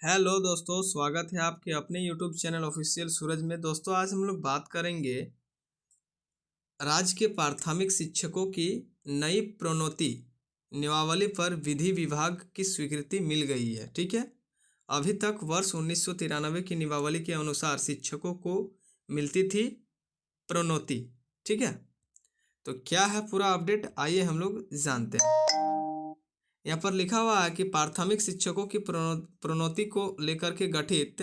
Hello दोस्तों, स्वागत है आपके अपने यूट्यूब चैनल ऑफिशियल सूरज में। दोस्तों, आज हम लोग बात करेंगे राज्य के प्राथमिक शिक्षकों की नई प्रोन्नति नियमावली पर। विधि विभाग की स्वीकृति मिल गई है। ठीक है, अभी तक वर्ष 1993 की नियमावली के अनुसार शिक्षकों को मिलती थी प्रोन्नति। ठीक है, तो क्या है पूरा अपडेट, आइए हम लोग जानते हैं। यहाँ पर लिखा हुआ है कि प्राथमिक शिक्षकों की प्रोन्नति को लेकर के गठित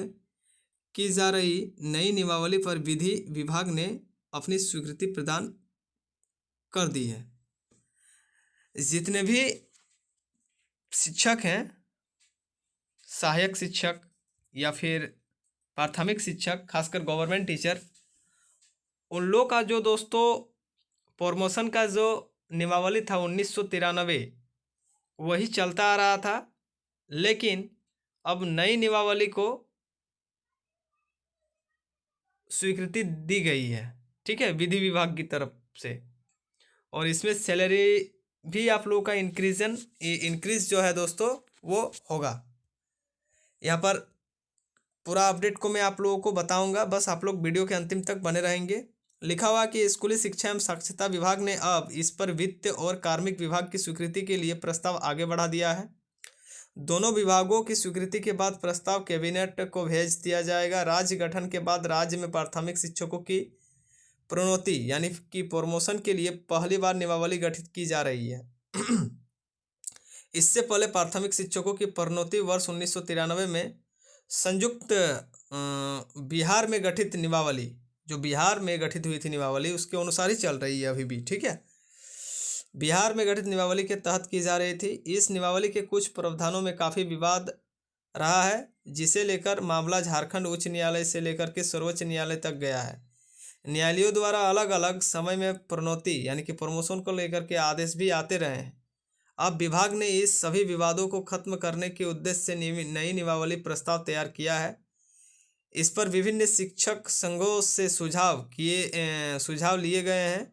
की जा रही नई नियमावली पर विधि विभाग ने अपनी स्वीकृति प्रदान कर दी है। जितने भी शिक्षक हैं, सहायक शिक्षक या फिर प्राथमिक शिक्षक, खासकर गवर्नमेंट टीचर, उन लोग का जो दोस्तों प्रमोशन का जो नियमावली था 1993, वही चलता आ रहा था। लेकिन अब नई नियमावली को स्वीकृति दी गई है। ठीक है, विधि विभाग की तरफ से। और इसमें सैलरी भी आप लोगों का इंक्रीज जो है दोस्तों वो होगा। यहाँ पर पूरा अपडेट को मैं आप लोगों को बताऊंगा, बस आप लोग वीडियो के अंतिम तक बने रहेंगे। लिखा हुआ कि स्कूली शिक्षा एवं साक्षरता विभाग ने अब इस पर वित्त और कार्मिक विभाग की स्वीकृति के लिए प्रस्ताव आगे बढ़ा दिया है। दोनों विभागों की स्वीकृति के बाद प्रस्ताव कैबिनेट को भेज दिया जाएगा। राज्य गठन के बाद राज्य में प्राथमिक शिक्षकों की प्रोन्नति यानी कि प्रमोशन के लिए पहली बार नियमावली गठित की जा रही है। इससे पहले प्राथमिक शिक्षकों की प्रोन्नति वर्ष 1993 में संयुक्त बिहार में गठित नियमावली, जो बिहार में गठित हुई थी नियमावली, उसके अनुसार ही चल रही है अभी भी। ठीक है, बिहार में गठित नियमावली के तहत की जा रही थी। इस नियमावली के कुछ प्रावधानों में काफ़ी विवाद रहा है, जिसे लेकर मामला झारखंड उच्च न्यायालय से लेकर के सर्वोच्च न्यायालय तक गया है। न्यायालयों द्वारा अलग अलग समय में प्रोन्नति यानी कि प्रमोशन को लेकर के आदेश भी आते रहे हैं। अब विभाग ने इस सभी विवादों को खत्म करने के उद्देश्य से नई नियमावली प्रस्ताव तैयार किया है। इस पर विभिन्न शिक्षक संघों से सुझाव लिए गए हैं।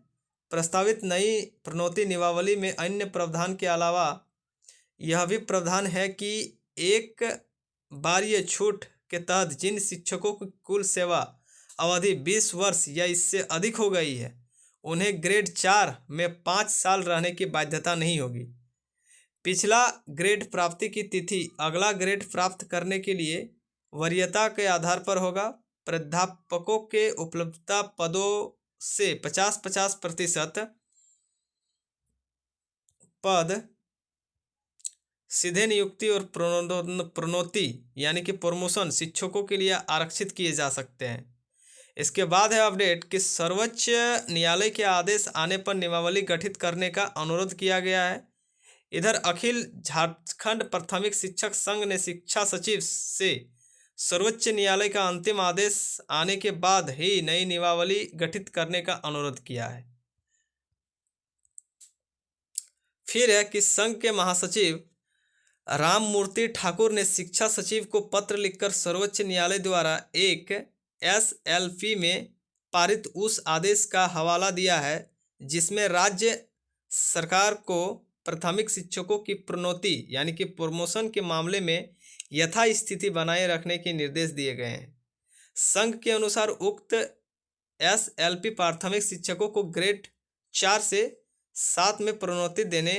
प्रस्तावित नई प्रोन्नति नियमावली में अन्य प्रावधान के अलावा यह भी प्रावधान है कि एक बारीय छूट के तहत जिन शिक्षकों की कुल सेवा अवधि 20 वर्ष या इससे अधिक हो गई है, उन्हें ग्रेड 4 में 5 साल रहने की बाध्यता नहीं होगी। पिछला ग्रेड प्राप्ति की तिथि अगला ग्रेड प्राप्त करने के लिए वरीयता के आधार पर होगा। प्राध्यापकों के उपलब्धता पदों से 50% पद सीधे नियुक्ति और प्रोन्नति यानी कि प्रमोशन शिक्षकों के लिए आरक्षित किए जा सकते हैं। इसके बाद है अपडेट कि सर्वोच्च न्यायालय के आदेश आने पर नियमावली गठित करने का अनुरोध किया गया है। इधर अखिल झारखंड प्राथमिक शिक्षक संघ ने शिक्षा सचिव से सर्वोच्च न्यायालय का अंतिम आदेश आने के बाद ही नई नियमावली गठित करने का अनुरोध किया है। फिर है कि संघ के महासचिव राममूर्ति ठाकुर ने शिक्षा सचिव को पत्र लिखकर सर्वोच्च न्यायालय द्वारा एक SLP में पारित उस आदेश का हवाला दिया है, जिसमें राज्य सरकार को प्राथमिक शिक्षकों की प्रोन्नति यानी कि प्रमोशन के मामले में यथास्थिति बनाए रखने के निर्देश दिए गए हैं। संघ के अनुसार उक्त SLP प्राथमिक शिक्षकों को ग्रेड 4 से 7 में प्रोन्नति देने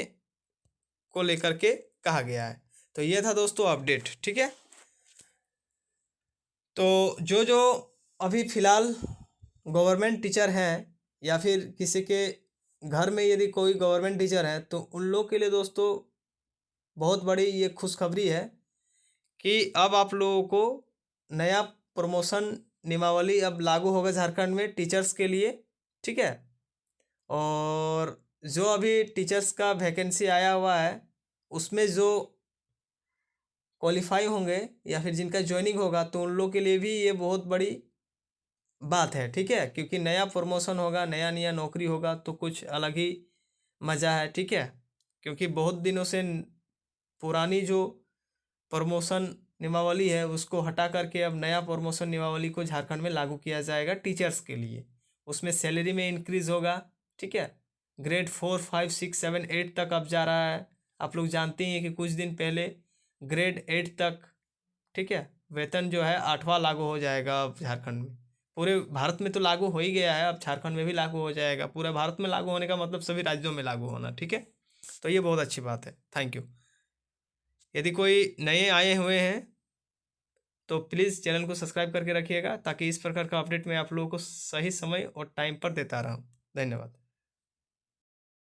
को लेकर के कहा गया है। तो ये था दोस्तों अपडेट। ठीक है, तो जो अभी फ़िलहाल गवर्नमेंट टीचर हैं या फिर किसी के घर में यदि कोई गवर्नमेंट टीचर है, तो उन लोग के लिए दोस्तों बहुत बड़ी ये खुशखबरी है कि अब आप लोगों को नया प्रमोशन नियमावली अब लागू होगा झारखंड में टीचर्स के लिए। ठीक है, और जो अभी टीचर्स का वैकेंसी आया हुआ है, उसमें जो क्वालिफाई होंगे या फिर जिनका ज्वाइनिंग होगा, तो उन लोग के लिए भी ये बहुत बड़ी बात है। ठीक है, क्योंकि नया प्रमोशन होगा, नया नौकरी होगा, तो कुछ अलग ही मज़ा है। ठीक है, क्योंकि बहुत दिनों से पुरानी जो प्रमोशन नियमावली है उसको हटा करके अब नया प्रमोशन नियमावली को झारखंड में लागू किया जाएगा टीचर्स के लिए। उसमें सैलरी में इंक्रीज़ होगा। ठीक है, ग्रेड 4, 5, 6, 7, 8 तक अब जा रहा है। आप लोग जानते ही हैं कि कुछ दिन पहले ग्रेड 8 तक ठीक है। वेतन जो है 8वां लागू हो जाएगा अब झारखंड में। पूरे भारत में तो लागू हो ही गया है, अब झारखंड में भी लागू हो जाएगा। पूरे भारत में लागू होने का मतलब सभी राज्यों में लागू होना, ठीक है। तो ये बहुत अच्छी बात है, थैंक यू। यदि कोई नए आए हुए हैं तो प्लीज़ चैनल को सब्सक्राइब करके रखिएगा, ताकि इस प्रकार का अपडेट मैं आप लोगों को सही समय और टाइम पर देता रहूँ। धन्यवाद।